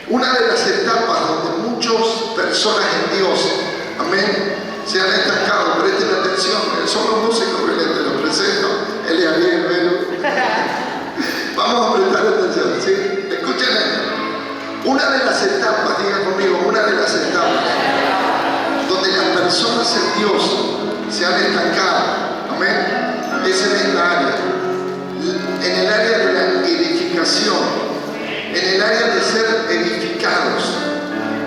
Una de las etapas donde muchas personas en Dios, amén, se han estancado. Presten atención, son los músicos que les los presento, él es Ariel, Velo. Vamos a prestar atención, ¿sí? Escuchen esto. Una de las etapas, digan conmigo, una de las etapas donde las personas en Dios se han estancado, amén, es en esta área, en el área de la edificación, en el área de ser edificados.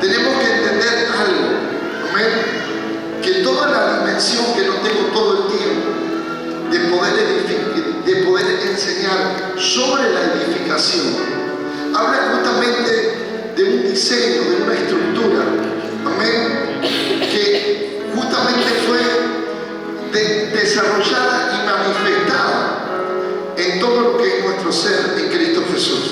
Tenemos que entender algo, amén, que toda la dimensión, que no tengo todo el tiempo de poder enseñar sobre la edificación, habla justamente de un diseño, de una estructura, amén, que justamente fue desarrollada y manifestada en todo lo que es nuestro ser en Cristo Jesús.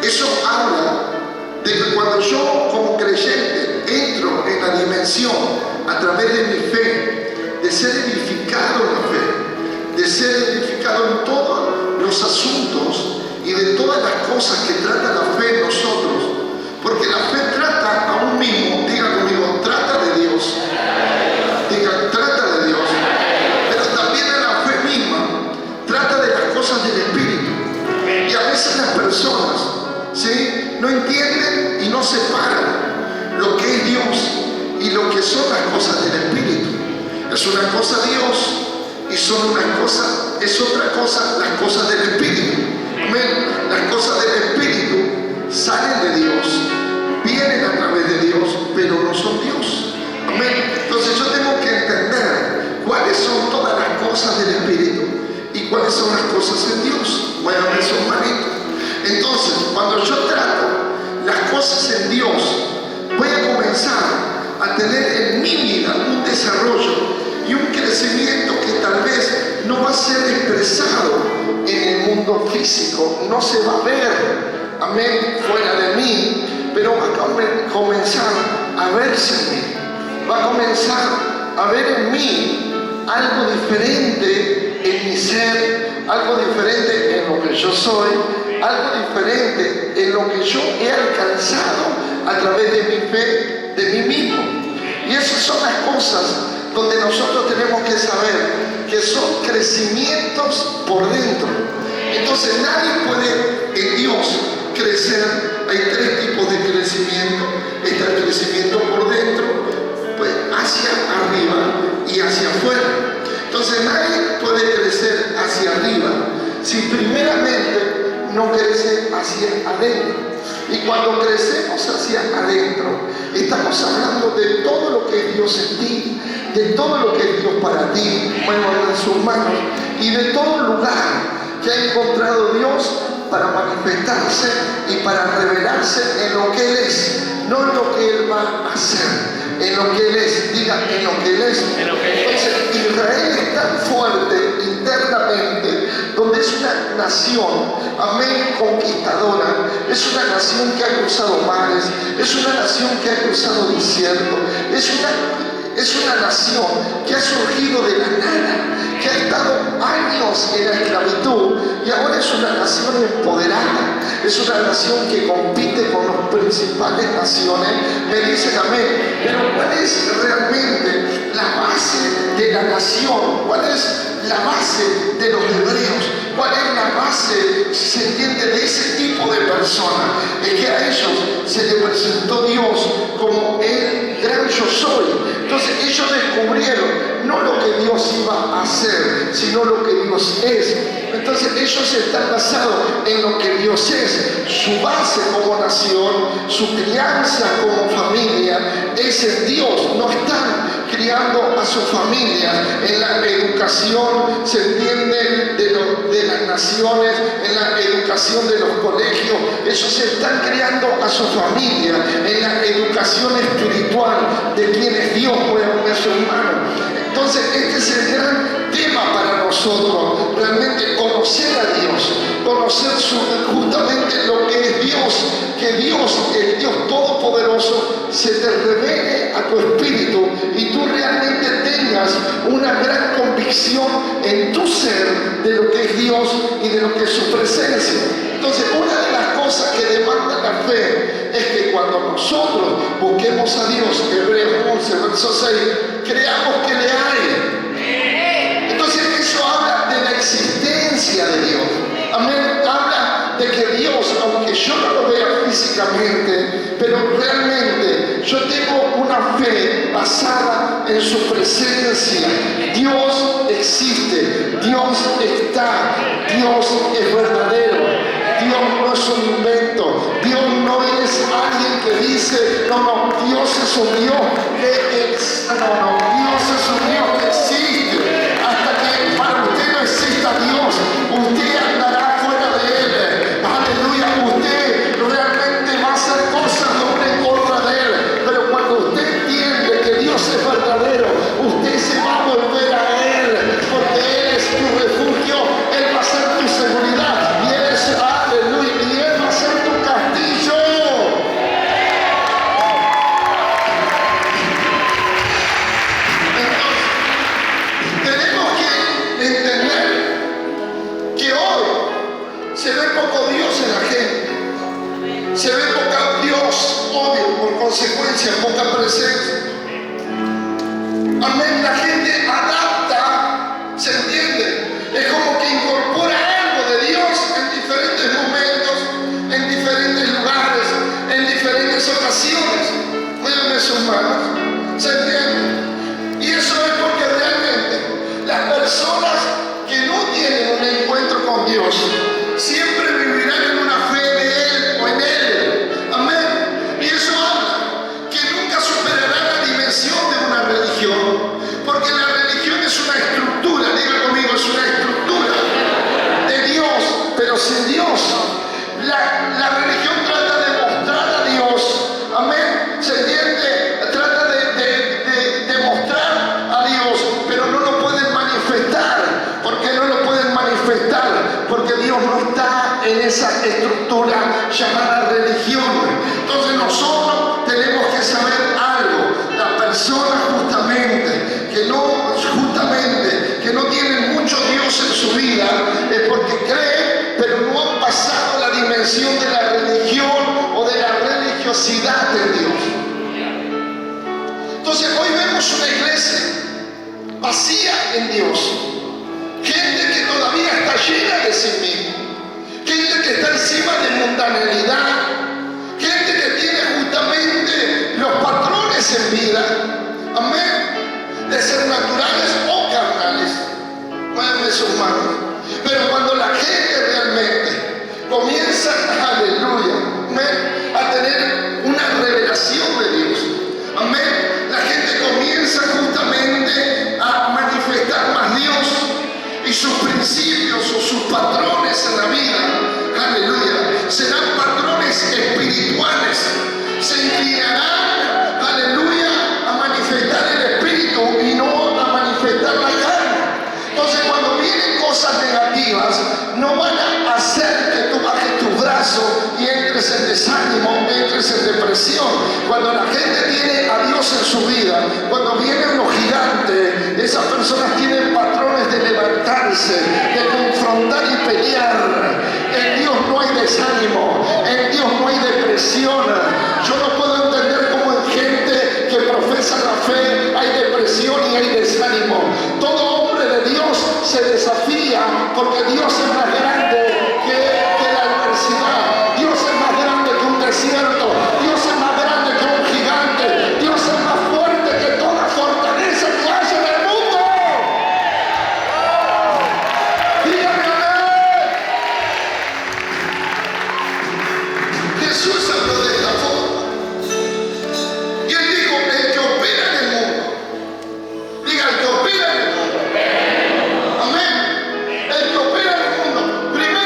Eso habla de que cuando yo como creyente entro en la dimensión a través de mi fe, de ser edificado en la fe, de ser edificado en todos los asuntos y de todas las cosas que trata la fe en nosotros, porque la fe trata a un mismo, diga conmigo, trata de Dios, diga, trata de Dios, pero también a la fe misma trata de las cosas del Espíritu. Y a veces las personas, ¿sí?, no entienden y no separan lo que es Dios y lo que son las cosas del Espíritu. Es una cosa Dios y son una cosa, es otra cosa las cosas del Espíritu. Amén. Las cosas del Espíritu salen de Dios, vienen a través de Dios, pero no son Dios. Amén. Entonces yo tengo que entender cuáles son todas las cosas del Espíritu y cuáles son las cosas en Dios. Muévanme sus manitos. Entonces, cuando yo trato las cosas en Dios, voy a comenzar a tener en mi vida un desarrollo y un crecimiento que tal vez no va a ser expresado en el mundo físico, no se va a ver, amén, fuera de mí, pero va a comenzar a verse en mí, va a comenzar a ver en mí algo diferente en mi ser, algo diferente en lo que yo soy, algo diferente en lo que yo he alcanzado a través de mi fe, de mí mismo. Y esas son las cosas donde nosotros tenemos que saber que son crecimientos por dentro. Entonces nadie puede en Dios crecer. Hay tres tipos de crecimiento. Está el crecimiento por dentro, pues hacia arriba y hacia afuera. Entonces nadie puede crecer hacia arriba si primeramente no crece hacia adentro. Y cuando crecemos hacia adentro, estamos hablando de todo lo que es Dios en ti, de todo lo que es Dios para ti, muévanlo en sus manos, y de todo lugar que ha encontrado Dios para manifestarse y para revelarse en lo que Él es, no en lo que Él va a hacer, en lo que Él es, diga, en lo que Él es. Entonces, Israel es tan fuerte internamente, donde es una nación, amén, conquistadora, es una nación que ha cruzado mares, es una nación que ha cruzado desiertos, es una nación que ha surgido de la nada, que ha estado años en la esclavitud y ahora es una nación empoderada, es una nación que compite con las principales naciones. Me dicen amén, pero ¿cuál es realmente la base de la nación? ¿Cuál es la base de los hebreos? ¿Cuál es la base, si se entiende, de ese tipo de personas? Es que a ellos se les presentó Dios como el gran yo soy. Entonces ellos descubrieron no lo que Dios iba a hacer, sino lo que Dios es. Entonces ellos están basados en lo que Dios es. Su base como nación, su crianza como familia es en Dios. No están criando a su familia en la educación, se entiende, de las naciones, en la educación de los colegios. Ellos están criando a su familia en la educación espiritual de quién es Dios, muévanme su hermano. Entonces este es el gran tema para nosotros, realmente conocer a Dios, conocer justamente lo que es Dios, que Dios, el Dios Todopoderoso, se te revele a tu espíritu y tú realmente tengas una gran convicción convicción en tu ser de lo que es Dios y de lo que es su presencia. Entonces, una de las cosas que demanda la fe es que cuando nosotros busquemos a Dios, Hebreos 11, verso 6, creamos que le hay. Entonces, eso habla de la existencia de Dios. Amén. Habla de que Dios, aunque yo no lo vea físicamente, pero realmente yo tengo una fe basada en su presencia. Dios existe, Dios está, Dios es verdadero, Dios no es un invento, Dios no es alguien que dice, no, Dios es un Dios que Dios es un Dios que existe. Hasta que para usted no exista Dios, usted andará fuera de Él. Aleluya, usted realmente va a hacer cosas en contra de Él. Pero cuando usted entiende que Dios es verdadero, usted se va a volver a Él, porque Él es tu refugio, Él va a ser tu seguridad, y Él es, aleluya, y Él va a ser tu castillo. Entonces, tenemos que entender que hoy se ve poco Dios en la gente, se ve poca Dios, obvio, por consecuencia, poca presencia. Amén, la gente adapta, ¿se entiende? Es como que incorpora algo de Dios en diferentes momentos, en diferentes lugares, en diferentes ocasiones. Muévanme sus manos, ¿se entiende? Y eso es porque realmente las personas que no tienen un encuentro con Dios siempre vivirán en una fe de Él o en Él. Amén. Y eso habla que nunca superarán la dimensión de una religión, porque la religión es una estructura, diga conmigo, es una estructura de Dios, pero sin Dios. La religión trata de mostrar a Dios, amén, ¿se entiende? Trata de mostrar a Dios, pero no lo pueden manifestar. ¿Por qué no lo pueden manifestar? Porque Dios no está en esa estructura llamada religión. Entonces nosotros tenemos que saber algo. La persona que no tiene mucho Dios en su vida es porque cree, pero no han pasado la dimensión de la religión o de la religiosidad de Dios. Entonces hoy vemos una iglesia vacía en Dios, gente que todavía está llena de sí misma, gente que está encima de mundanalidad, gente que tiene justamente los patrones en vida, amén, de ser naturales o carnales. Muévanme sus manos. Pero cuando la gente realmente comienza, aleluya, amén, a tener una revelación de Dios, amén, la gente comienza justamente a manifestar más Dios y sus principios o sus patrones en la vida, aleluya, serán patrones espirituales, se inclinarán, aleluya, a manifestar el espíritu y no a manifestar la carne. Entonces cuando vienen cosas negativas, no van a hacer que tú bajes tu brazo y entres en desánimo, entres en depresión. Cuando la gente tiene a Dios en su vida, cuando vienen los gigantes, esas personas tienen patrones de levantarse, de confrontar y pelear. En Dios no hay desánimo, en Dios no hay depresión. Yo no puedo entender cómo en gente que profesa la fe hay depresión y hay desánimo. Todo hombre de Dios se desafía porque Dios es más grande que la adversidad. Dios es más grande que un desierto. Dios es más grande que un gigante. Dios es más fuerte que toda fortaleza que haya en el mundo. Dígame amén. Jesús habló de esta forma. Y él dijo, el que opera en el mundo. Diga, el que opera en el mundo. Amén. El que opera en el mundo. Primero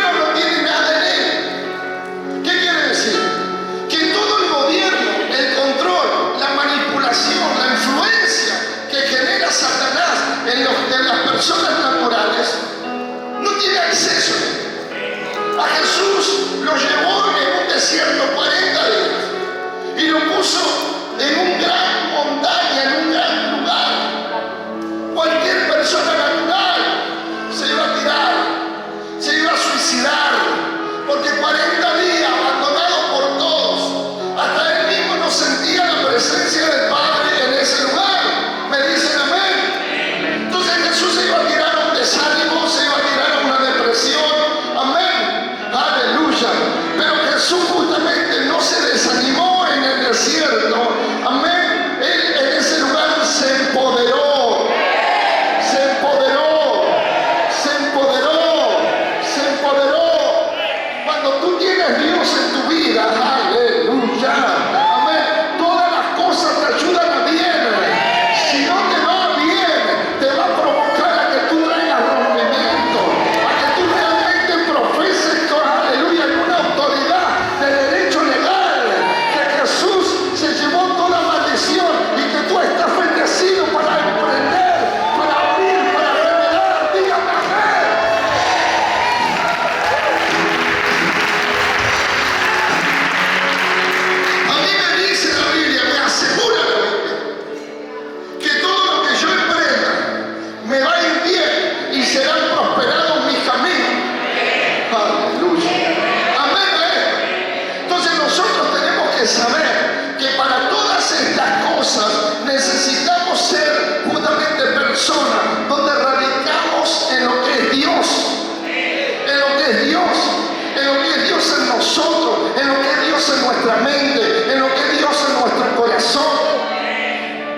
nuestra mente, en lo que Dios en nuestro corazón.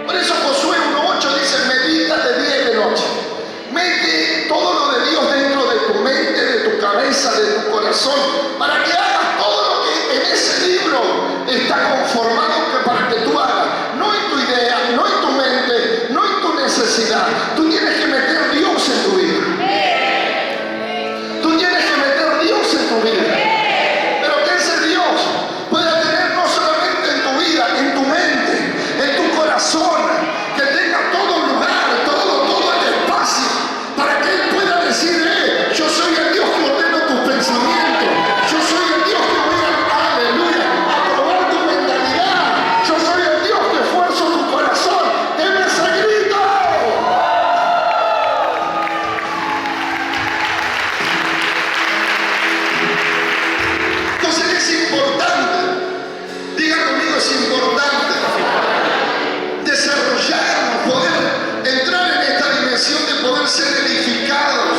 Por eso Josué 1:8 dice, medita de día y de noche. Mete todo lo de Dios dentro de tu mente, de tu cabeza, de tu corazón, para que hagas todo lo que en ese libro está conformado para que tú hagas. No en tu idea, no en tu mente, no en tu necesidad. Tú tienes que meter Dios en tu vida. Tú tienes que meter Dios en tu vida. Pero que ese Dios pueda tener no solamente en tu vida, en tu mente, en tu corazón, que tenga todo lugar, todo el espacio, para que Él pueda decir, yo soy el Dios que ordeno tus pensamientos, yo soy el Dios que voy a, aleluya, a probar tu mentalidad, yo soy el Dios que esfuerzo tu corazón. ¡Deme ese grito! Entonces es importante, diga conmigo, es importante desarrollarnos, poder entrar en esta dimensión de poder ser edificados.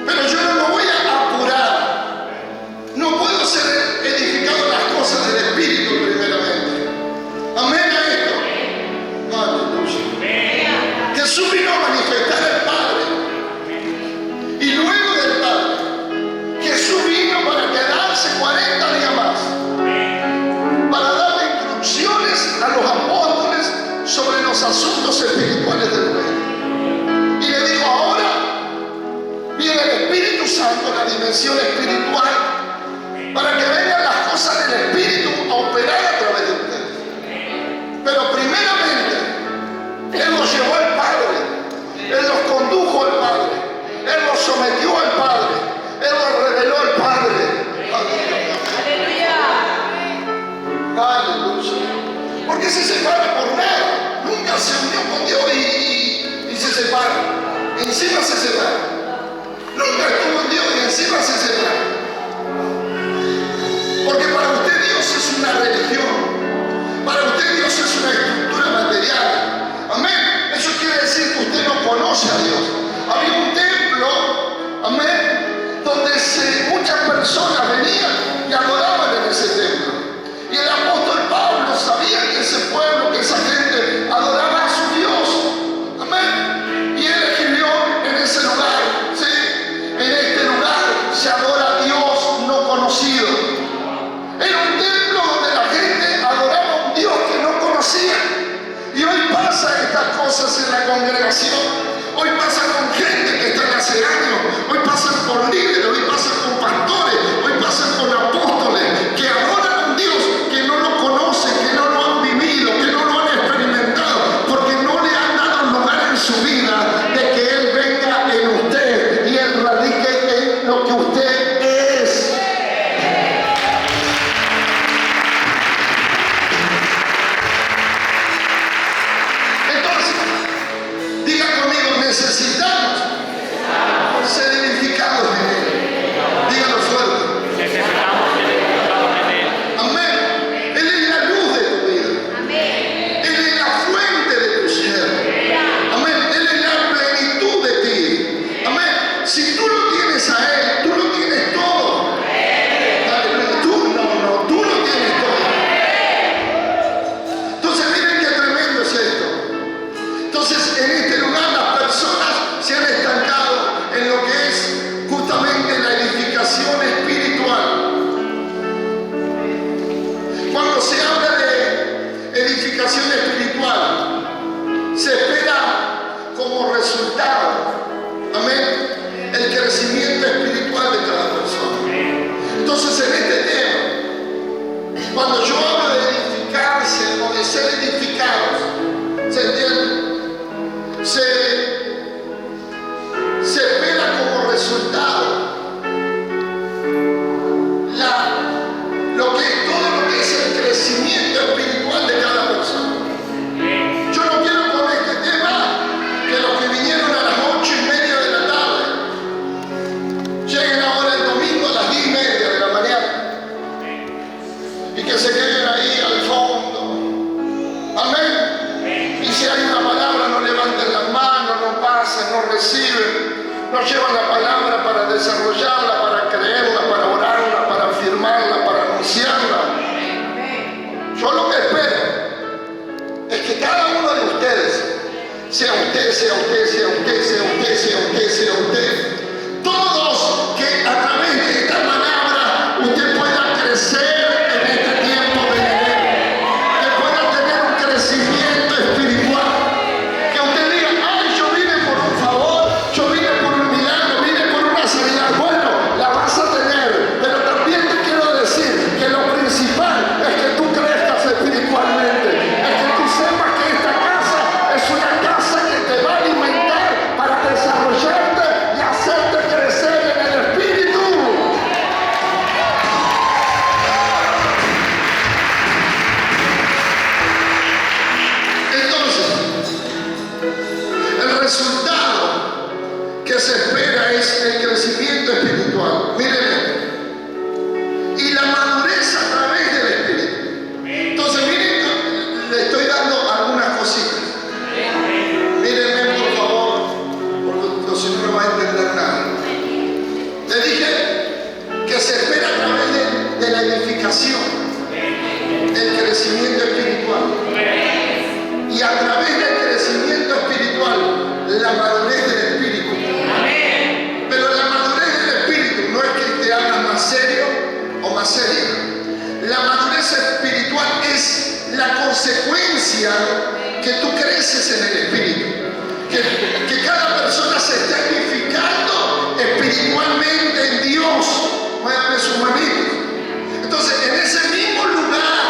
Pero yo no me voy a apurar. No puedo ser edificado en las cosas del Espíritu primeramente. Amén a esto. Aleluya. Jesús vino a manifestar al Padre. Y luego del Padre, Jesús vino para quedarse 40 días más, para darle instrucciones a los apóstoles sobre los asuntos espirituales del reino. Y le dijo, ahora viene el Espíritu Santo, la dimensión espiritual, para que vengan las cosas del Espíritu a operar a través de ustedes. Pero primeramente, Él los llevó al Padre, Él los condujo al Padre, Él los sometió al Padre, Él los reveló al Padre. Aleluya. Porque se separa por nada. Nunca se unió con Dios y se separa. Encima se separa. Nunca estuvo en Dios y encima se separa. Porque para usted Dios es una religión. Para usted Dios es una estructura material. Amén. Eso quiere decir que usted no conoce a Dios. Había un templo, amén, donde muchas personas venían y adoraban en ese templo. Y el apóstol Pablo sabía que ese pueblo, que esa gente adoraba a su Dios. Amén. Y él escribió en ese lugar, ¿sí? En este lugar se adora a Dios no conocido. Era un templo donde la gente adoraba a un Dios que no conocía. Y hoy pasan estas cosas en la congregación. Hoy pasa con gente que está en hace años. Hoy pasan con líderes, hoy pasan con pastores, hoy pasan con apóstoles que adoran a un Dios que no lo conocen, que no lo han vivido, que no lo han experimentado, porque no le han dado lugar en su vida de que Él venga en usted y Él radique en lo que usted es. Entonces, diga conmigo, necesitamos ser edificados en Él. Dígalo fuerte. Necesitamos ser edificados en Él. Amén. Él es la luz de tu vida. Amén. Él es la fuente de tu ser. Amén. Él es la plenitud de ti. Amén. Si tú lo tienes a Él, tú lo tienes todo. Aleluya. Tú lo tienes todo. Entonces miren qué tremendo es esto. Entonces en este lugar las personas se han estancado en lo que es justamente la edificación espiritual. Cuando se habla de edificación espiritual, se espera como resultado, amén, el crecimiento espiritual de cada persona. Entonces en este tema, cuando yo hablo de edificarse o de ser edificados, ¿se entiende? Se espera como resultado todo lo que es el crecimiento espiritual de cada persona. Yo no quiero con este tema que los que vinieron a las 8:30 de la tarde lleguen ahora el domingo a las 10:30 de la mañana y que se queden ahí al fondo. Amén. Y si hay una palabra, no levanten las manos, no pasen, no reciben, no llevan la palabra para desarrollarla, para creerla, para orarla, para afirmarla, para anunciarla. usted, sea usted, sea usted, sea usted, sea usted, sea usted. Todos que a través de esta palabra usted pueda crecer en este tiempo venidero, que pueda tener un crecimiento espiritual, que usted diga, ay, yo vine por un favor, yo vine por un milagro, vine por una sanidad. Bueno, la vas a tener, pero también te quiero decir que lo principal es que tú crezcas espiritualmente, es que tú sepas que esta casa es una casa que te va a alimentar para desarrollarte y hacerte crecer en el espíritu. Entonces, el resultado que se espera es el crecimiento espiritual. Miren, y la madurez a través del espíritu. Entonces, miren, le estoy dando algunas cositas. Mírenme, por favor, porque si no, no va a entender nada. Le dije que se espera a través de la edificación, el crecimiento espiritual. Y a través del crecimiento espiritual, la madurez del espíritu. Pero la madurez del espíritu no es que te hagas más serio o más seria. La madurez espiritual es la consecuencia que tú creces en el espíritu. Que cada persona se está edificando espiritualmente en Dios. Muévame su manito. Entonces, en ese mismo lugar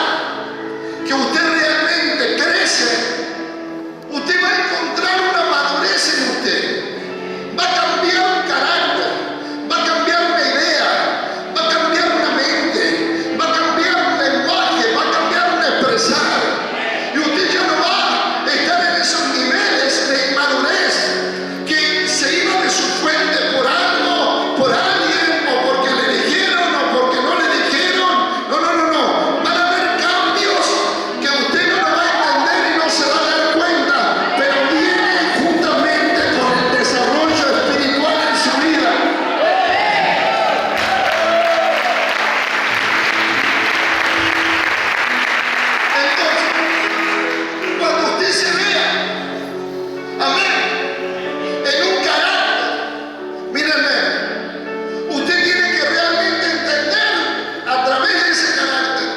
que usted realmente crece, usted va a encontrar una madurez en usted. Va a cambiar un carácter, va a cambiar una idea, va a cambiar una mente, va a cambiar un lenguaje, va a cambiar un expresar. Y usted ya no va a estar en esos niveles de inmadurez que se iba de su fuente por algo, por alguien, o porque le dijeron o porque no le dijeron. No, no, no, no. Van a haber cambios que usted no lo va a entender y no se va a dar cuenta, pero vienen juntamente con el desarrollo espiritual en su vida. Entonces, cuando usted se vea, amén, en un carácter, mírenme, usted tiene que realmente entender a través de ese carácter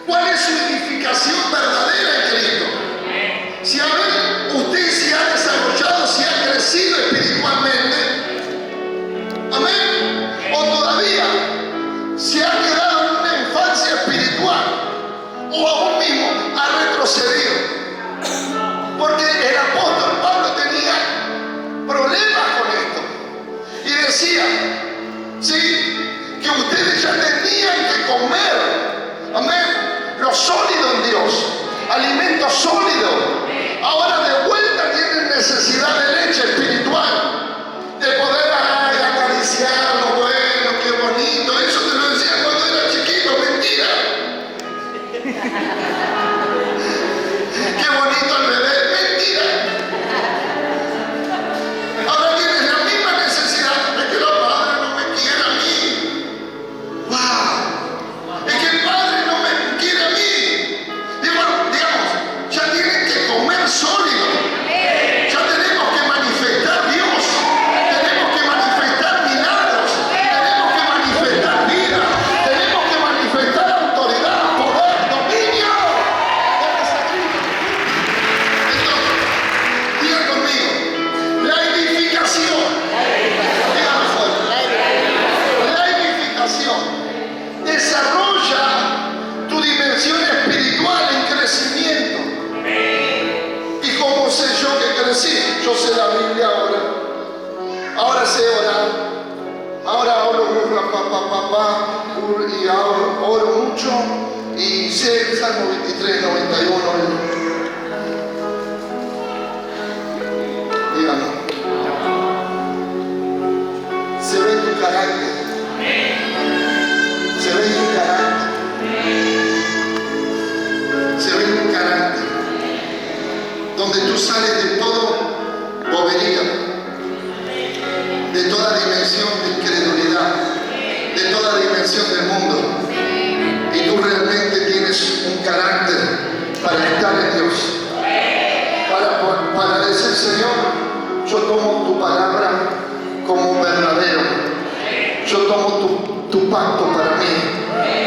cuál es su edificación verdadera en Cristo. Si usted se ha desarrollado, si ha crecido espiritualmente, amén, o todavía se ha quedado en una infancia espiritual, o aún mismo ha retrocedido. Porque el apóstol Pablo tenía problemas con esto. Y decía, sí, que ustedes ya tenían que comer, amén, lo sólido en Dios, alimento sólido. Ahora de vuelta tienen necesidad de leche espiritual, de poder acariciar lo bueno, qué bonito. Eso te lo decía cuando era chiquito, mentira. Qué bonito el bebé, mentira. Ahora tienes la misma necesidad de que el padre no me quiera a mí. ¡Wow! Es que el padre no me quiere a mí. Digamos, ya tienen que comer sólido. Ya tenemos que manifestar Dios. Tenemos que manifestar milagros. Tenemos que manifestar vida. Tenemos que manifestar autoridad, poder, dominio. Entonces, digan conmigo, la edificación. Díganme fuerte. La edificación desarrolla tu dimensión espiritual en crecimiento. ¿Y cómo sé yo que crecí? Yo sé la Biblia ahora. Ahora sé orar. Ahora oro y oro mucho. Y sé el Salmo 23, 91. Díganme. Se ve tu carácter. Se ve tu carácter. Se ve tu carácter. Donde tú sales de todo bobería, de toda dimensión de incredulidad, de toda dimensión del mundo. Y tú realmente tienes un carácter para estar en Dios. Para decir, Señor, yo tomo tu palabra como verdadero. Yo tomo tu pacto para mí.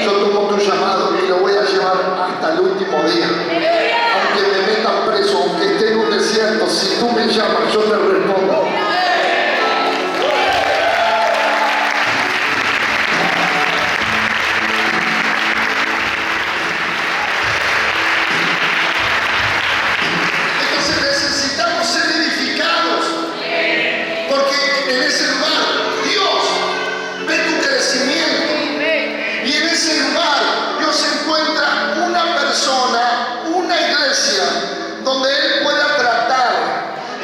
Yo tomo tu llamado y lo voy a llevar hasta el último día. Aunque me metan preso, aunque esté en un desierto, si tú me llamas, yo te respondo. Entonces necesitamos ser edificados, porque en ese lugar Dios ve tu crecimiento y en ese lugar Dios encuentra una persona, una iglesia donde Él pueda tratar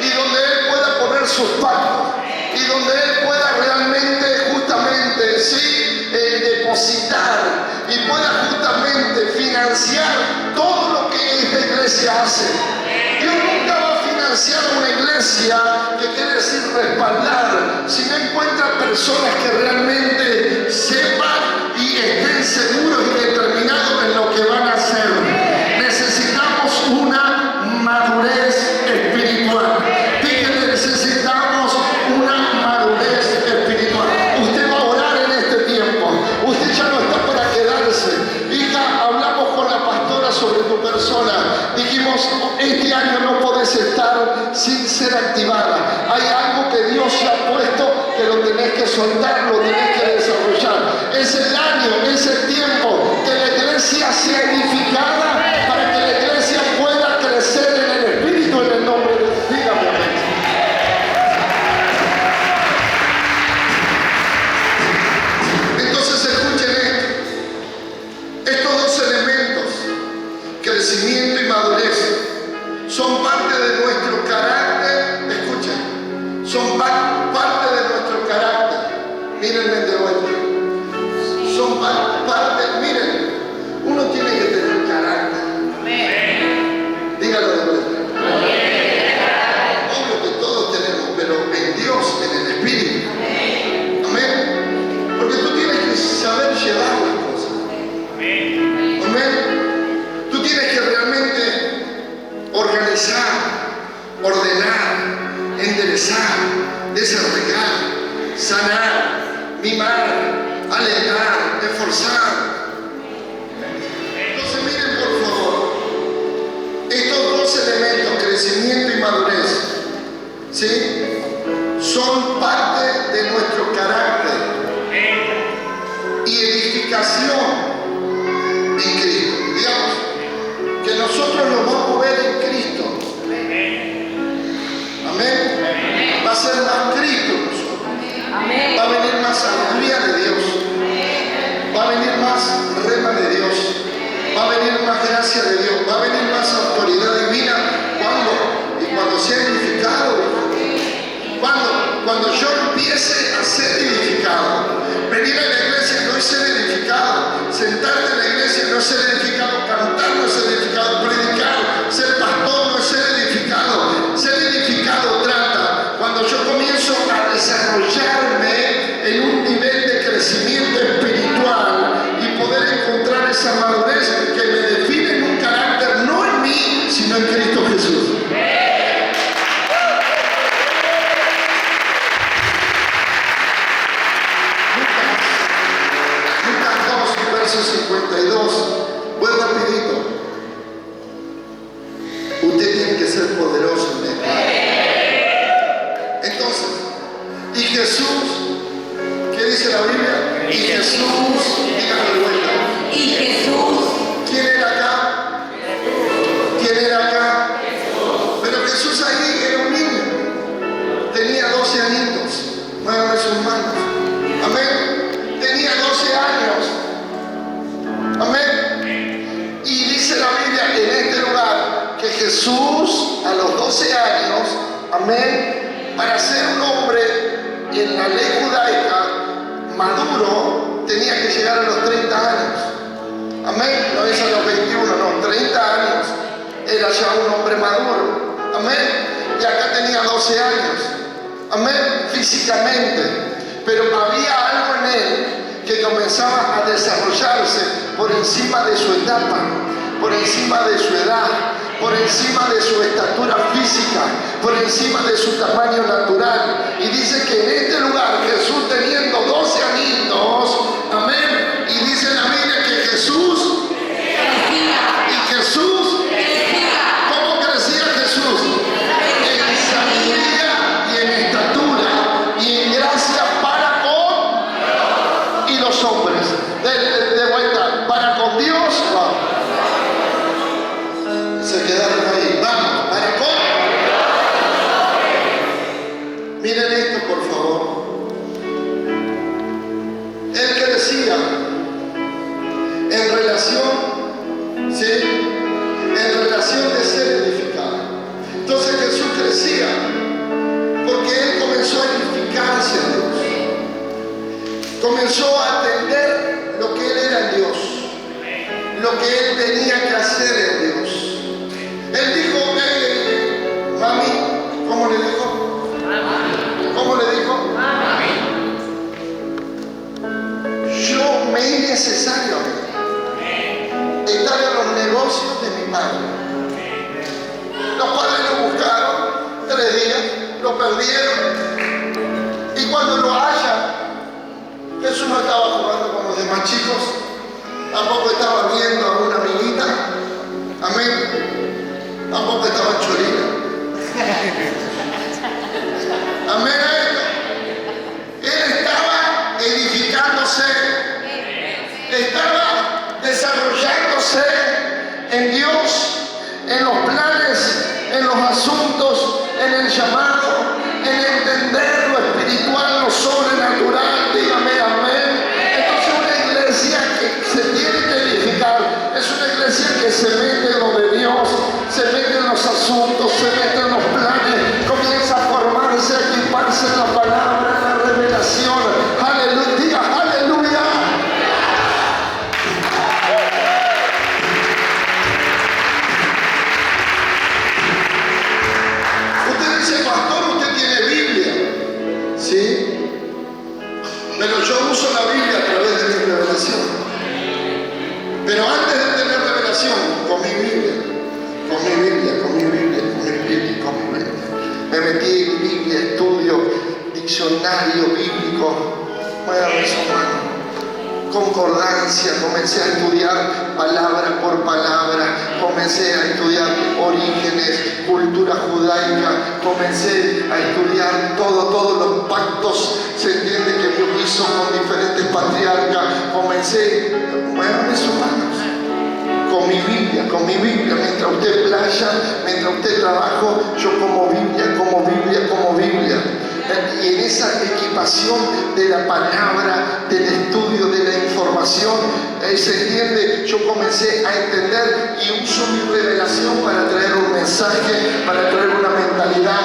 y donde Él pueda poner sus pactos y donde Él pueda realmente justamente depositar y pueda justamente financiar todo lo que esta iglesia hace. Dios nunca va a financiar una iglesia, que quiere decir respaldar, si no encuentra personas que realmente sepan y estén seguros y determinados en lo que van a hacer. Necesitamos una madurez espiritual. Díganle, necesitamos una madurez espiritual. Usted va a orar en este tiempo. Usted ya no está para quedarse. Hija, hablamos con la pastora sobre tu persona. Dijimos, este año no podés estar sin ser activada. Hay algo que Dios ya ha puesto que lo tenés que soltar, lo tenés que desarrollar. Es el año, es el tiempo que la iglesia sea edificada para que la iglesia pueda crecer en el Espíritu, en el nombre de Dios. Dígame amén. Entonces escuchen esto. Estos dos elementos, crecimiento y madurez, son parte de nuestro carácter. Escuchen, son parte de nuestro carácter. Mírenme de vuelta. Son parte, miren, uno tiene que tener carácter. Dígalo de vuelta. Obvio que todos tenemos, pero en Dios, en el Espíritu. Amén. Porque tú tienes que saber llevar las cosas. Amén. Tú tienes que realmente organizar, ordenar, enderezar, desarrollar, sanar, mimar, alentar, esforzar. Entonces miren por favor, estos dos elementos, crecimiento y madurez, ¿sí?, son parte de nuestro carácter y edificación en Cristo. Digamos que nosotros nos vamos a ver en Cristo. Amén. Va a ser más Cristo en nosotros. Va a venir más sabiduría de Dios. Va a venir más rema de Dios. Va a venir más gracia de Dios. Va a venir más autoridad divina. ¿Cuándo? Y cuando sea edificado. Cuando yo empiece a ser edificado. Venir a la iglesia no es ser edificado. Sentarte en la iglesia no es ser edificado. Cantar no es ser edificado. Predicar, ser pastor no es ser edificado. Ser edificado trata cuando yo comienzo a desarrollarme en un nivel de crecimiento espiritual y poder encontrar esa madurez que me define en un carácter no en mí, sino en Cristo Jesús. Lucas 2, verso 52. Voy rapidito. Usted tiene que ser poderoso en esto. Entonces, y Jesús, ¿qué dice la Biblia? Y Jesús, díganlo de vuelta. Y Jesús. ¿Quién era acá? ¿Quién era acá? Pero Jesús ahí era un niño. Tenía 12 añitos. Muévame sus manos. Amén. Tenía 12 años. Amén. Y dice la Biblia en este lugar que Jesús a los 12 años, amén, para ser un hombre en la ley judaica maduro, tenía que llegar a los 30 años. Amén. No es a los 21, no, 30 años. Era ya un hombre maduro. Amén. Y acá tenía 12 años. Amén. Físicamente. Pero había algo en él que comenzaba a desarrollarse por encima de su etapa, por encima de su edad, por encima de su estatura física, por encima de su tamaño natural. Y dice que en este lugar Jesús, teniendo 12 añitos, amén, y dice la Biblia que Jesús ¿cómo crecía Jesús? En sabiduría y en estatura y en gracia para con y los hombres. De vuelta, para con Dios, vamos. Se quedaron ahí, vamos, para con. Miren esto, por favor. Él crecía en relación, ¿sí?, en relación de ser edificado. Entonces Jesús crecía porque Él comenzó a edificarse en Dios. Comenzó a entender lo que Él era en Dios, lo que Él tenía que hacer en Dios. Él dijo, mami, ¿cómo le dijo? ¿Cómo le dijo? Yo me es necesario estar en los negocios de mi padre. Los padres lo buscaron 3 días, lo perdieron, y cuando lo hallan, Jesús no estaba jugando con los demás chicos, tampoco estaba viendo a una amiguita, amén, tampoco estaba en Chorina, amén. Él estaba edificándose, estaba desarrollándose en Dios, en los planes, en los asuntos, en el llamado, en entender lo espiritual, lo sobrenatural. Dígame amén. Entonces una iglesia que se tiene que edificar es una iglesia que se mete en lo de Dios, se mete en los asuntos, se mete en los planes, comienza a formarse, a equiparse en la palabra, en la revelación. Aleluya, diga aleluya. Usted dice, pastor, usted tiene Biblia, ¿sí? Pero yo uso la Biblia a través de mi revelación. Pero antes de tener revelación, con mi Biblia, me metí en Biblia, estudio, diccionario bíblico, mueve su mano, concordancia, comencé a estudiar palabra por palabra, comencé a estudiar orígenes, cultura judaica, comencé a estudiar todos los pactos, se entiende, que Dios hizo con diferentes patriarcas, comencé, muévame sus manos. Con mi Biblia, mientras usted playa, mientras usted trabaja, yo como Biblia. Y en esa equipación de la palabra, del estudio, de la información, se entiende, yo comencé a entender y uso mi revelación para traer un mensaje, para traer una mentalidad.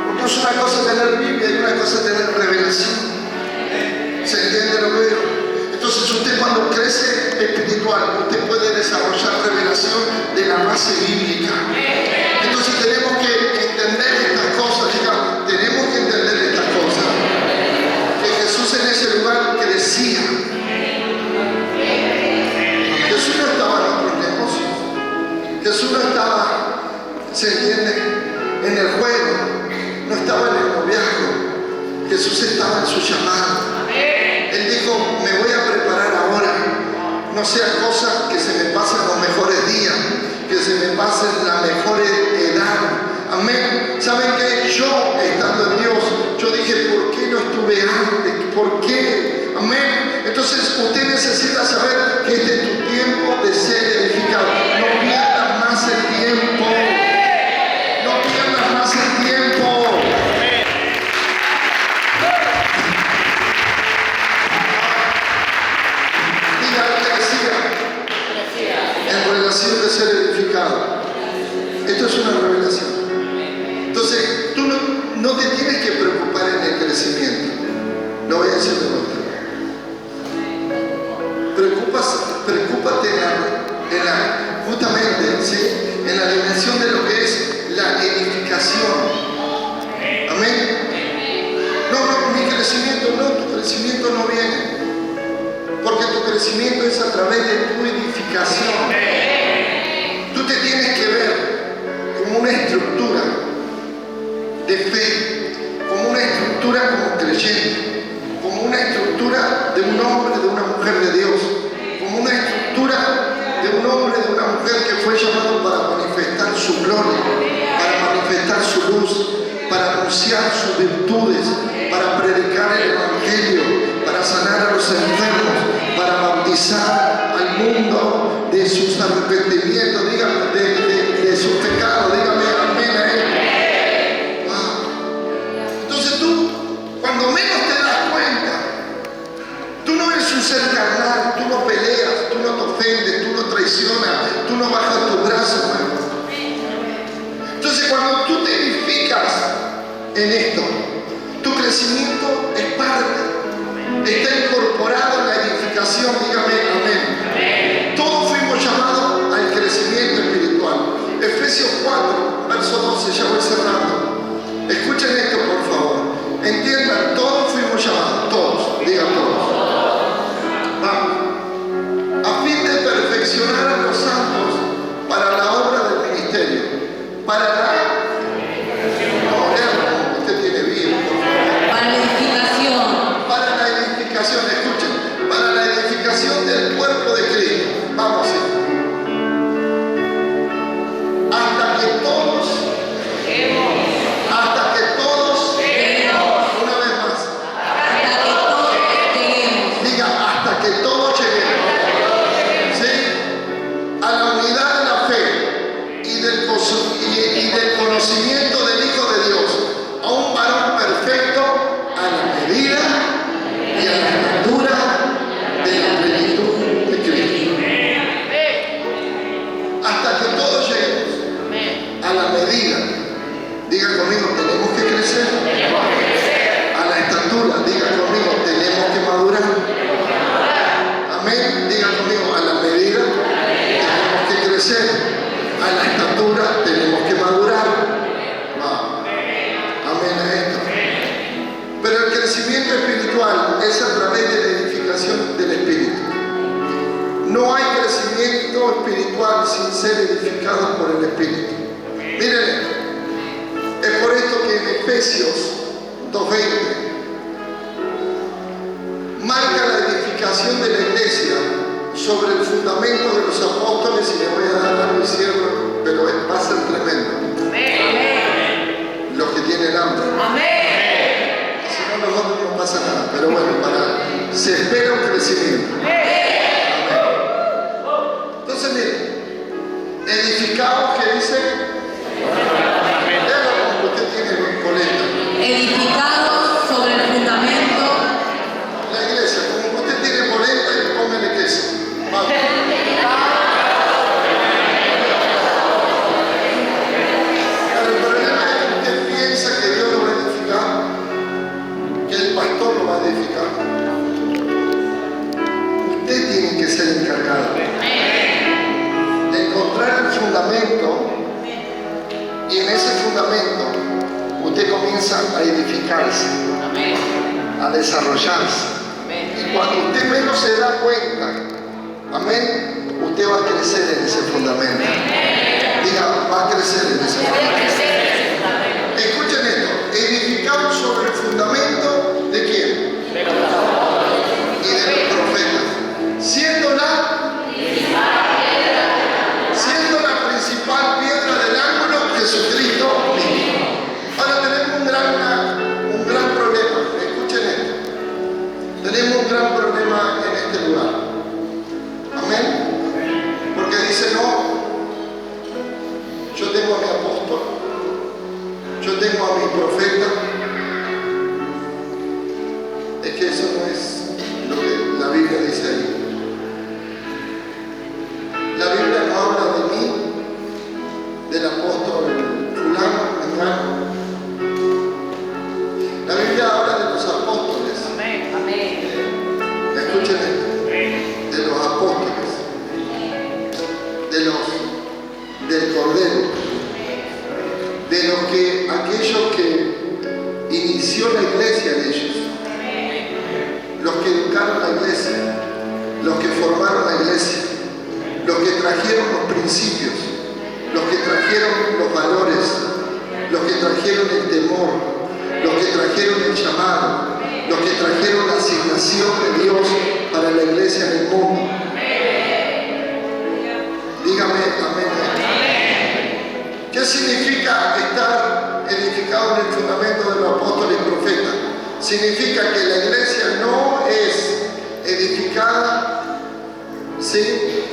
Porque es una cosa tener Biblia y una cosa tener revelación. ¿Se entiende lo que digo? Entonces usted, cuando crece espiritual, usted puede desarrollar revelación de la base bíblica. Entonces tenemos que entender estas cosas, digamos, tenemos que entender estas cosas. Que Jesús en ese lugar crecía. Jesús no estaba en otros negocios. Jesús no estaba, ¿se entiende?, en el juego, no estaba en el noviazgo. Jesús estaba en su llamado. Él dijo, me voy a preparar ahora, no sea cosa que se me pasen los mejores días, que se me pasen la mejor edad. Amén. ¿Saben qué? Yo, estando en Dios, yo dije, ¿por qué no estuve antes? ¿Por qué? Amén. Entonces usted necesita saber que este es tu tiempo de ser edificado. No pierdas más el tiempo. No pierdas más el tiempo. En relación de ser edificado. Esto es una revelación. Entonces, tú no te tienes que preocupar en el crecimiento. Lo voy a decir de vuelta. Preocúpate justamente, ¿sí?, en la dimensión de lo que es la edificación. Amén. No, mi crecimiento no, tu crecimiento no viene. Porque tu crecimiento es a través de tu edificación. edificación. Tú te tienes que ver como una estructura de fe, como una estructura como creyente, como una estructura de un hombre, de una mujer de Dios, como una estructura de un hombre, de una mujer que fue llamado para manifestar su gloria, para manifestar su luz, para anunciar sus virtudes, para predicar el Evangelio, para sanar a los enfermos, para bautizar al mundo de sus arrepentimientos, dígame, de sus pecados, dígame amén a él. Wow. Entonces tú, cuando menos te das cuenta, tú no eres un ser carnal, tú no peleas, tú no te ofendes, tú no traicionas, tú no bajas tus brazos, hermano. Entonces cuando tú te edificas en esto, tu crecimiento es parte, está incorporado en la edificación, dígame amén. Todos fuimos llamados al crecimiento espiritual. Efesios 4, verso 12, ya voy cerrando. Escuchen esto por favor, entiendan, todos fuimos llamados, todos, digan todos. Vamos, a fin de perfeccionar a los santos para la obra del ministerio, para la escuchen, para la edificación del cuerpo de Cristo. Vamos a ir. Hasta que todos, una vez más, diga, hasta que todos lleguemos, ¿sí? A la unidad de la fe y del conocimiento del Hijo de Dios, a un varón perfecto, a la medida y a la estatura de la plenitud de Cristo. Hasta que todos lleguemos a la medida, diga conmigo, tenemos que crecer. A la estatura, diga conmigo, tenemos que madurar. Amén, diga conmigo, a la medida tenemos que crecer. A la estatura tenemos que madurar. Amén a esto. Pero el crecimiento espiritual es a través de la edificación del Espíritu. No hay crecimiento espiritual sin ser edificado por el Espíritu. Miren, es por esto que en Efesios 2:20 marca la edificación de la iglesia sobre el fundamento de los apóstoles, y le voy a dar algo y cierro, pero va a ser tremendo. Los que tienen hambre. Si no, nosotros no pasa nada, pero bueno, se espera un crecimiento. Entonces miren, edificados, que dice, como usted tiene boleta. Edificados sobre el fundamento. La iglesia, como usted tiene boleta, y póngale queso. Vamos. Pero el problema es que usted piensa que Dios lo va a edificar, que el pastor lo va a edificar. Usted tiene que ser encargado de encontrar el fundamento, y en ese fundamento usted comienza a edificarse, a desarrollarse. Y cuando usted menos se da cuenta, amén, usted va a crecer en ese fundamento. Diga, va a crecer en ese fundamento. Escuchen esto, edificado sobre el fundamento de quién? Y de los profetas, siendo la principal piedra del ángulo, Jesucristo mismo. Ahora tenemos un gran problema, escuchen esto. Tenemos un gran problema en este lugar. Amén. Porque dice, no, yo tengo a mi apóstol, yo tengo a mi profeta. Es que eso no es lo que la Biblia dice ahí. La Biblia no habla de mí, del apóstol fulano, hermano. La Biblia habla de los apóstoles. Escuchen esto. De los apóstoles. Del Cordero. De aquellos que inició la iglesia en ellos. Los que educaron la iglesia. Los que formaron la iglesia. trajeron los principios, los que trajeron los valores, los que trajeron el temor, los que trajeron el llamado, los que trajeron la asignación de Dios para la iglesia en el mundo. Dígame amén. ¿Qué significa estar edificado en el fundamento de los apóstoles y profetas? Significa que la iglesia no es edificada, ¿sí?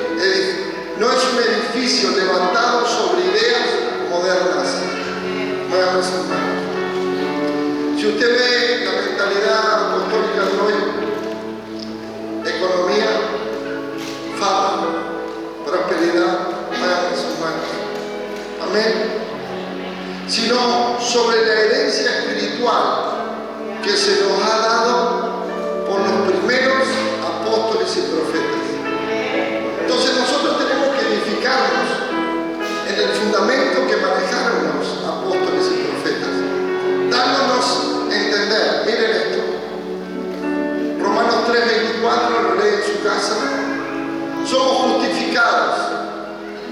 No es un edificio levantado sobre ideas modernas. Muévame sus manos. Si usted ve la mentalidad apostólica de hoy, economía, fama, prosperidad, muévame sus manos. Amén. Sino sobre la herencia espiritual que se nos ha dado por los primeros apóstoles y profetas. Entonces nosotros tenemos que edificarnos en el fundamento que manejaron los apóstoles y profetas, dándonos a entender, miren esto, Romanos 3:24, lo lee en su casa, somos justificados,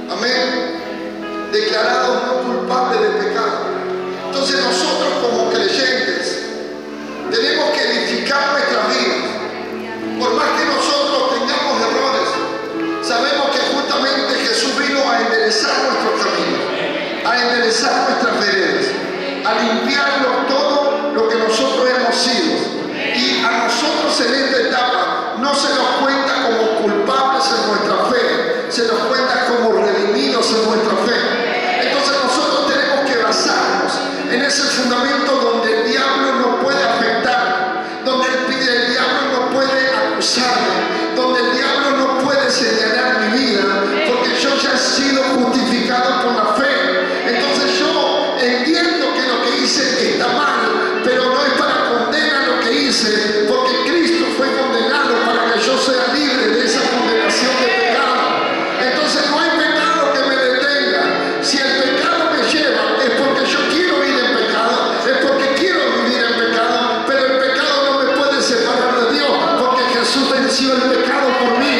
amén, declarados no culpables de pecado. Entonces nosotros como creyentes tenemos que edificar nuestras vidas. Por más que nosotros tengamos errores, sabemos que justamente Jesús vino a enderezar nuestros caminos, a enderezar nuestras veredas, a limpiarlo todo lo que nosotros hemos sido. Y a nosotros en esta etapa no se nos cuenta como culpables en nuestra fe, se nos cuenta como redimidos en nuestra fe. Entonces nosotros tenemos que basarnos en ese fundamento donde el diablo no puede afectar, donde el diablo no puede acusarme, donde el diablo no puede señalar mi vida, porque yo ya he sido justificado por la fe. Entonces yo entiendo que lo que hice está mal, pero no es para condenar lo que hice, porque Cristo fue condenado para que yo sea libre de esa condenación de pecado. Entonces no hay pecado que me detenga. Si el pecado me lleva, es porque yo quiero ir en pecado, es porque quiero vivir en pecado, pero el pecado no me puede separar de Dios, porque Jesús venció el pecado por mí.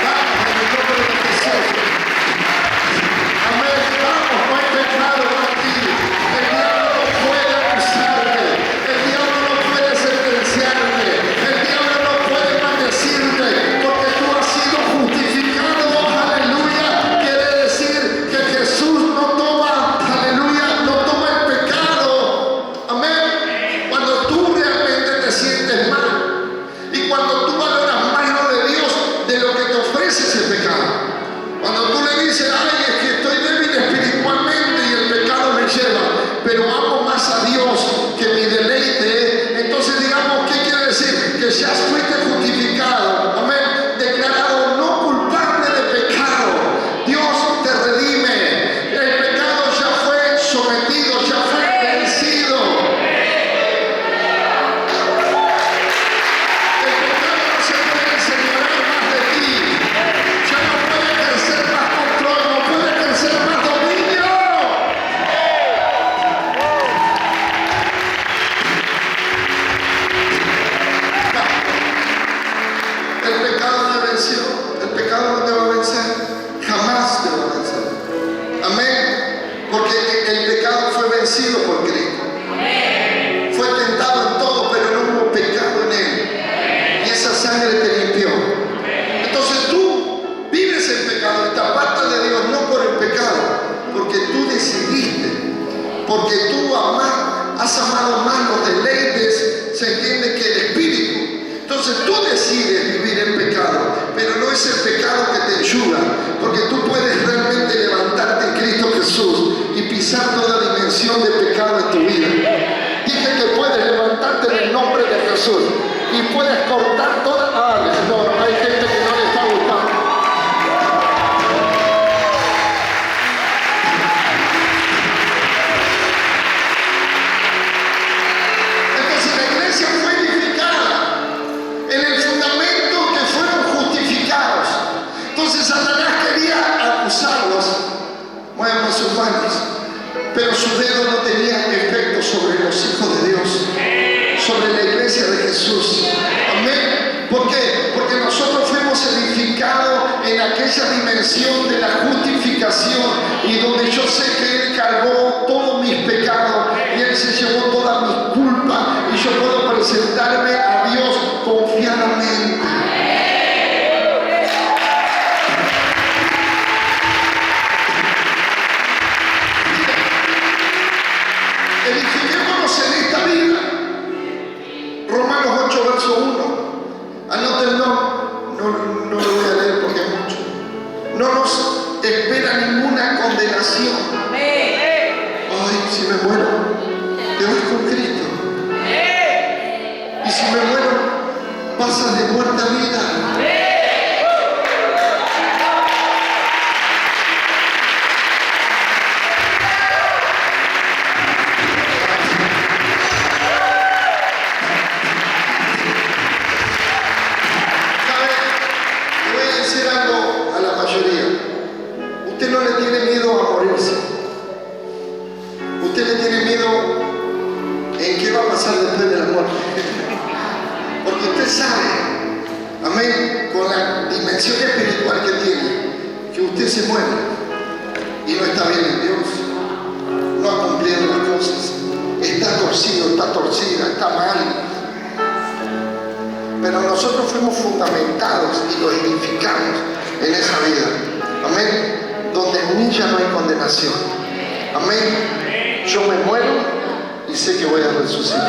Vamos, en el nombre de Jesús. Amén, vamos, no hay pecado aquí. El diablo no puede acusarme, el diablo no puede sentenciarme, el diablo no puede maldecirme, porque tú has sido justificado. Aleluya. Quiere decir que Jesús no toma, aleluya, no toma el pecado. Amén. Cuando tú realmente te sientes mal y cuando tú valoras más lo de Dios de lo que te ofrece ese pecado, cuando tú le dices, ay, es que estoy débil espiritualmente y el pecado me lleva, pero amo más a Dios que mi deleite, entonces digamos, ¿qué quiere decir? Que ya fuiste justificado, amén, declarado no culpable de pecado. Dios te redime, el pecado ya fue sometido, ya fue vencido. El pecado no se puede enseñorear más de ti, ya no puede ejercer más control, no puede ejercer más dominio. El pecado te venció, el pecado no te va a vencer, jamás te va a vencer. Amén, porque el pecado fue vencido por Cristo. Fue tentado en todo, pero no hubo pecado en él. Y esa sangre te limpió. Entonces tú vives en pecado y te apartas de Dios no por el pecado, porque tú decidiste, porque tú has amado más los deleites, se entiende, que el espíritu. Entonces tú decides vivir en pecado, pero no es el pecado que te ayuda, porque tú puedes realmente levantarte en Cristo Jesús y pisar toda dimensión de pecado en tu vida. Dije que puedes levantarte en el nombre de Jesús y puedes cortar toda... no, hay gente que no le está gustando. Entonces la iglesia fue edificada en el fundamento que fueron justificados. Entonces Satanás quería acusarlos, muevan sus manos, pero sus dedos no tenían efecto sobre los hijos de Dios, sobre la iglesia de Jesús. Amén. ¿Por qué? Porque nosotros edificado en aquella dimensión de la justificación y donde yo sé que Él cargó todos mis pecados y Él se llevó todas mis culpas y yo puedo presentarme a Dios confiadamente. Edifiquémonos en esta vida. Romanos 8, verso 1. Anótenlo, no lo voy a leer porque es mucho. No nos espera ninguna condenación. Ay, si me muero, te vas con Cristo. Y si me muero, pasas de muerte a vida. Usted no le tiene miedo a morirse. Usted le tiene miedo en qué va a pasar después de la muerte. Porque usted sabe, amén, con la dimensión espiritual que tiene, que usted se muere y no está bien en Dios. No ha cumplido las cosas. Está torcido, está torcida, está mal. Pero nosotros fuimos fundamentados y lo edificamos en esa vida. Amén. Donde en mí ya no hay condenación. Amén. Yo me muero y sé que voy a resucitar.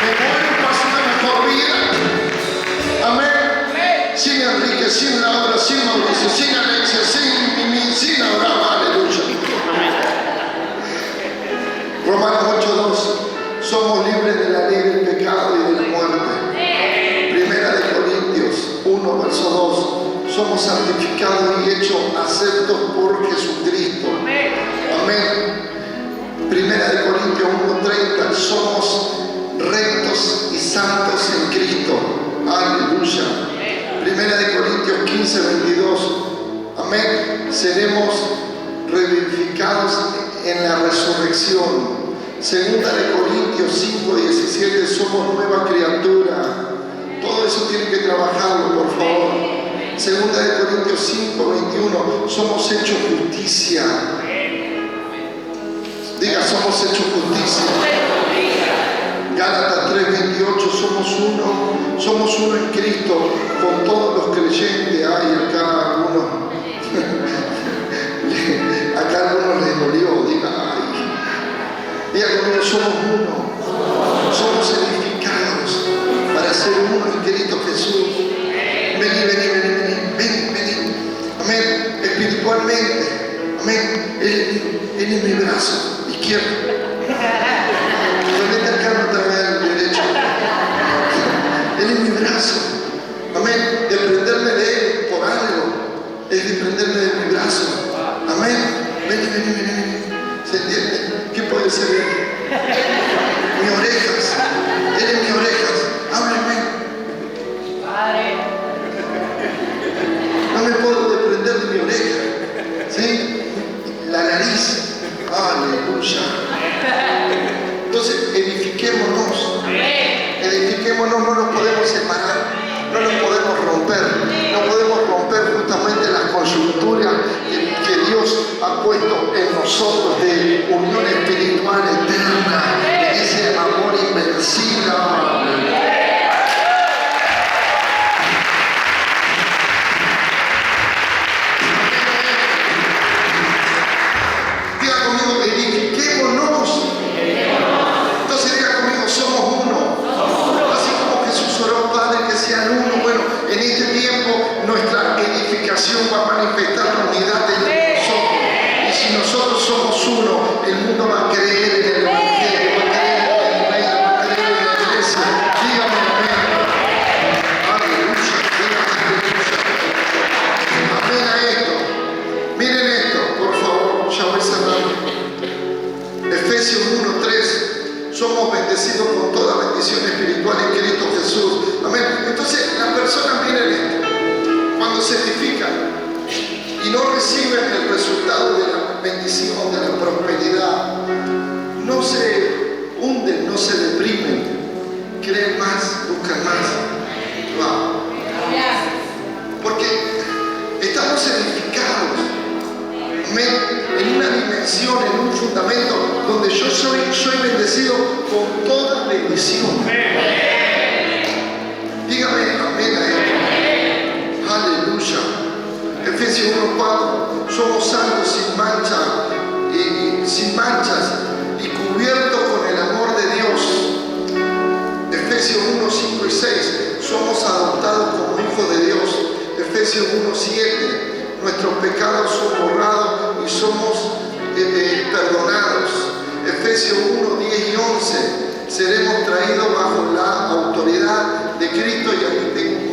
Me muero y paso una mejor vida. Amén. Sin Enrique, sin Laura, sin Mauricio, sin Alexia, sin Mimi, sin Abraham. Aleluya. Romanos 8:2. Somos libres de la ley del pecado y de la muerte. Primera de Corintios 1, verso 2. Somos santificados y hechos aceptos por Jesucristo. Amén. Primera de Corintios 1:30. Somos rectos y santos en Cristo. Aleluya. Primera de Corintios 15:22. Amén. Seremos revivificados en la resurrección. Segunda de Corintios 5:17, somos nueva criatura. Todo eso tiene que trabajarlo, por favor. Segunda de Corintios 5:21, somos hechos justicia. Diga, somos hechos justicia. Gálatas 3:28, somos uno en Cristo con todos los creyentes. Ay, acá algunos les dolió, diga, ay. Diga conmigo, somos uno. Somos edificados para ser uno en Cristo Jesús. Vení. Amén. Espiritualmente. Amén. Él es mi brazo izquierdo. Ponete acá, no te el derecho. Él es mi brazo. Amén. Desprenderme de Él por algo es desprenderme de mi brazo. Amén. Vení. ¿Se entiende? ¿Qué puede ser Él? Mis orejas. Él es mis orejas. Hábleme. No me puedo desprender de mi oreja. ¿Sí? La nariz. Aleluya. Entonces, edifiquémonos. Edifiquémonos, no nos podemos separar. No nos podemos romper. No podemos romper justamente las coyunturas que Dios ha puesto en nosotros de unión espiritual eterna, de ese amor invencible. Diga conmigo, edifiquémonos. Entonces diga conmigo, somos uno. Así como Jesús oró, Padre, que sean uno. Bueno, en este tiempo nuestra edificación va a manifestar la unidad de nosotros. Y si nosotros somos uno, el mundo va a creer en el Evangelio, va a creer en el Reino, va a creer en la iglesia. Dígame amén. Aleluya, dígame aleluya. Amén a esto. Miren esto, por favor, ya voy cerrando. Efesios 1:3. Somos bendecidos con toda bendición espiritual en Cristo Jesús. Amén. Entonces, las personas miren esto. Cuando se edifican y no reciben manchas y cubiertos con el amor de Dios. Efesios 1, 5 y 6, somos adoptados como hijos de Dios. Efesios 1, 7, nuestros pecados son borrados y somos perdonados. Efesios 1, 10 y 11, seremos traídos bajo la autoridad de Cristo. Y aquí tengo